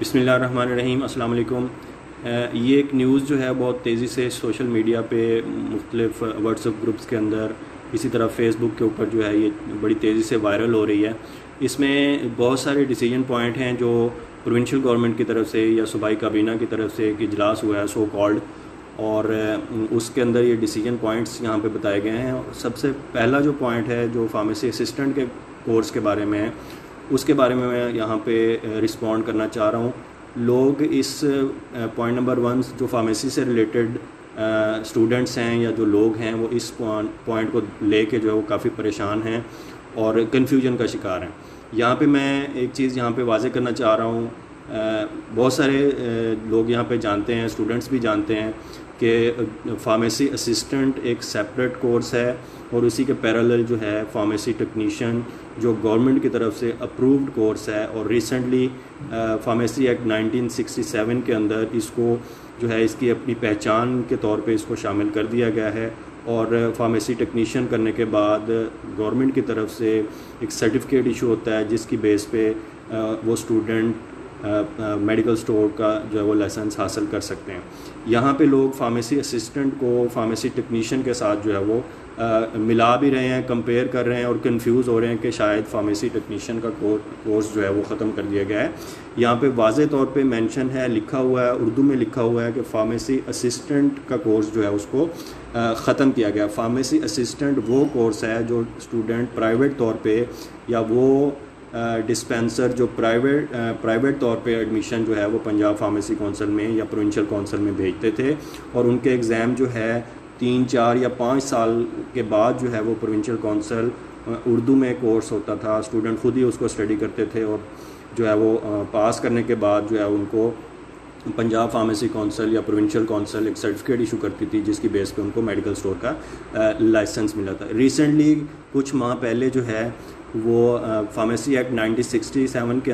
بسم اللہ الرحمن الرحیم۔ السلام علیکم۔ یہ ایک نیوز جو ہے بہت تیزی سے سوشل میڈیا پہ مختلف واٹس ایپ گروپس کے اندر، اسی طرح فیس بک کے اوپر جو ہے یہ بڑی تیزی سے وائرل ہو رہی ہے۔ اس میں بہت سارے ڈیسیجن پوائنٹ ہیں جو پروونشل گورنمنٹ کی طرف سے یا صوبائی کابینہ کی طرف سے ایک اجلاس ہوا ہے سو کالڈ، اور اس کے اندر یہ ڈیسیجن پوائنٹس یہاں پہ بتائے گئے ہیں۔ سب سے پہلا جو پوائنٹ ہے جو فارمیسی اسسٹنٹ کے کورس کے بارے میں ہے، اس کے بارے میں یہاں پہ رسپونڈ کرنا چاہ رہا ہوں۔ لوگ اس پوائنٹ نمبر 1 جو فارمیسی سے ریلیٹڈ اسٹوڈنٹس ہیں یا جو لوگ ہیں وہ اس پوائنٹ کو لے کے جو ہے وہ کافی پریشان ہیں اور کنفیوژن کا شکار ہیں۔ یہاں پہ میں ایک چیز یہاں پہ واضح کرنا چاہ رہا ہوں، بہت سارے لوگ یہاں پہ جانتے ہیں، اسٹوڈنٹس بھی جانتے ہیں کہ فارمیسی اسسٹنٹ ایک سیپریٹ کورس ہے، اور اسی کے پیرالل جو ہے فارمیسی ٹیکنیشین جو گورنمنٹ کی طرف سے اپرووڈ کورس ہے، اور ریسنٹلی فارمیسی ایکٹ 1967 کے اندر اس کو جو ہے اس کی اپنی پہچان کے طور پہ اس کو شامل کر دیا گیا ہے، اور فارمیسی ٹیکنیشین کرنے کے بعد گورنمنٹ کی طرف سے ایک سرٹیفکیٹ ایشو ہوتا ہے جس کی بیس پہ وہ اسٹوڈنٹ میڈیکل اسٹور کا جو ہے وہ لائسنس حاصل کر سکتے ہیں۔ یہاں پہ لوگ فارمیسی اسسٹنٹ کو فارمیسی ٹیکنیشین کے ساتھ جو ہے وہ ملا بھی رہے ہیں، کمپیئر کر رہے ہیں اور کنفیوز ہو رہے ہیں کہ شاید فارمیسی ٹیکنیشین کا کورس جو ہے وہ ختم کر دیا گیا ہے۔ یہاں پہ واضح طور پہ مینشن ہے، لکھا ہوا ہے، اردو میں لکھا ہوا ہے کہ فارمیسی اسسٹنٹ کا کورس جو ہے اس کو ختم کیا گیا۔ فارمیسی اسسٹنٹ وہ کورس ہے جو اسٹوڈنٹ پرائیویٹ طور پہ یا وہ ڈسپینسر جو پرائیویٹ طور پہ ایڈمیشن جو ہے وہ پنجاب فارمیسی کونسل میں یا پروونشل کونسل میں بھیجتے تھے، اور ان کے ایگزام جو ہے 3، 4 یا 5 سال کے بعد جو ہے وہ پروونشل کونسل اردو میں کورس ہوتا تھا، اسٹوڈنٹ خود ہی اس کو اسٹڈی کرتے تھے، اور جو ہے وہ پاس کرنے کے بعد جو ہے ان کو پنجاب فارمیسی کونسل یا پروونشل کونسل ایک سرٹیفکیٹ ایشو کرتی تھی جس کی بیس پہ ان کو میڈیکل اسٹور کا لائسنس ملا تھا۔ ریسنٹلی کچھ ماہ پہلے جو ہے وہ فارمیسی ایکٹ 1967 کے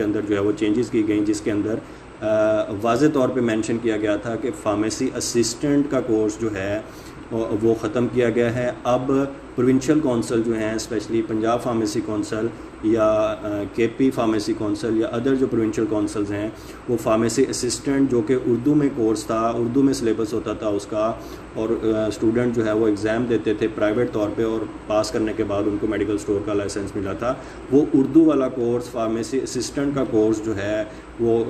اندر جو ہے وہ چینجز کی گئیں، جس کے اندر واضح طور پہ مینشن کیا گیا تھا کہ فارمیسی اسسٹنٹ کا کورس جو ہے وہ ختم کیا گیا ہے۔ اب پروونشل کونسل جو ہیں، اسپیشلی پنجاب فارمیسی کونسل یا کے پی فارمیسی کونسل یا ادر جو پروونشل کونسلز ہیں، وہ فارمیسی اسسٹنٹ جو کہ اردو میں کورس تھا، اردو میں سلیبس ہوتا تھا اس کا، اور اسٹوڈنٹ جو ہے وہ ایگزام دیتے تھے پرائیویٹ طور پہ، اور پاس کرنے کے بعد ان کو میڈیکل اسٹور کا لائسنس ملا تھا، وہ اردو والا کورس فارمیسی اسسٹنٹ کا کورس جو ہے وہ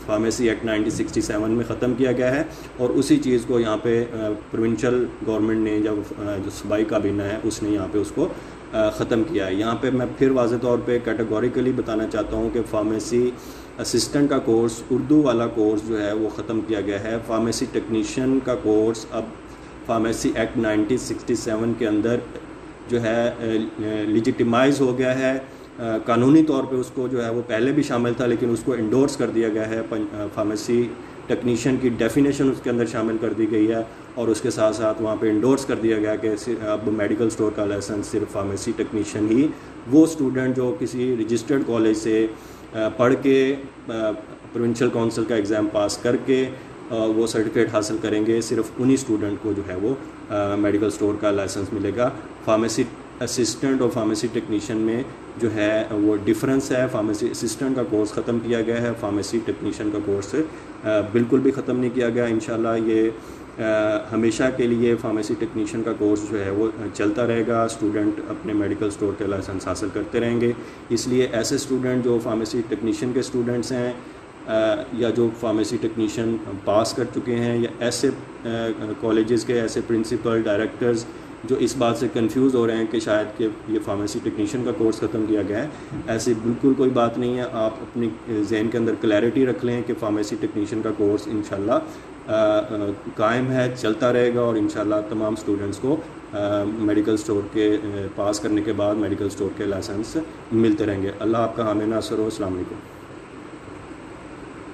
فارمیسی ایکٹ 1967 میں ختم کیا گیا ہے، اور اسی چیز کو یہاں پہ پروونشل گورنمنٹ نے جو صوبائی کابینہ ہے اس نے یہاں پہ اس کو ختم کیا ہے۔ یہاں پہ میں پھر واضح طور پہ کیٹیگوریکلی بتانا چاہتا ہوں کہ فارمیسی اسسٹنٹ کا کورس اردو والا کورس جو ہے وہ ختم کیا گیا ہے۔ فارمیسی ٹیکنیشین کا کورس اب فارمیسی ایکٹ 1967 کے اندر جو ہے لیجیٹیمائز ہو گیا ہے، قانونی طور پہ اس کو جو ہے وہ پہلے بھی شامل تھا لیکن اس کو انڈورس کر دیا گیا ہے۔ فارمیسی ٹیکنیشین کی ڈیفینیشن اس کے اندر شامل کر دی گئی ہے، اور اس کے ساتھ ساتھ وہاں پہ انڈورس کر دیا گیا کہ اب میڈیکل اسٹور کا لائسنس صرف فارمیسی ٹیکنیشین ہی وہ اسٹوڈنٹ جو کسی رجسٹرڈ کالج سے پڑھ کے پروونشل کونسل کا ایگزام پاس کر کے وہ سرٹیفکیٹ حاصل کریں گے، صرف انہی اسٹوڈنٹ کو جو ہے وہ میڈیکل اسٹور کا لائسنس ملے گا۔ فارمیسی اسسٹنٹ اور فارمیسی ٹیکنیشین میں جو ہے وہ ڈفرینس ہے۔ فارمیسی اسسٹنٹ کا کورس ختم کیا گیا ہے، فارمیسی ٹیکنیشین کا کورس بالکل بھی ختم نہیں کیا گیا۔ انشاءاللہ یہ ہمیشہ کے لیے فارمیسی ٹیکنیشین کا کورس جو ہے وہ چلتا رہے گا، اسٹوڈنٹ اپنے میڈیکل اسٹور کے لائسنس حاصل کرتے رہیں گے۔ اس لیے ایسے اسٹوڈنٹ جو فارمیسی ٹیکنیشین کے اسٹوڈنٹس ہیں یا جو فارمیسی ٹیکنیشین پاس کر چکے ہیں، یا ایسے کالجز کے ایسے پرنسپل ڈائریکٹرز جو اس بات سے کنفیوز ہو رہے ہیں کہ شاید کہ یہ فارمیسی ٹیکنیشین کا کورس ختم کیا گیا ہے، ایسی بالکل کوئی بات نہیں ہے۔ آپ اپنی ذہن کے اندر کلیئرٹی رکھ لیں کہ فارمیسی ٹیکنیشین کا کورس انشاءاللہ قائم ہے، چلتا رہے گا، اور انشاءاللہ تمام اسٹوڈنٹس کو میڈیکل اسٹور کے پاس کرنے کے بعد میڈیکل اسٹور کے لائسنس ملتے رہیں گے۔ اللہ آپ کا حامی ناصر ہو۔ السلام علیکم۔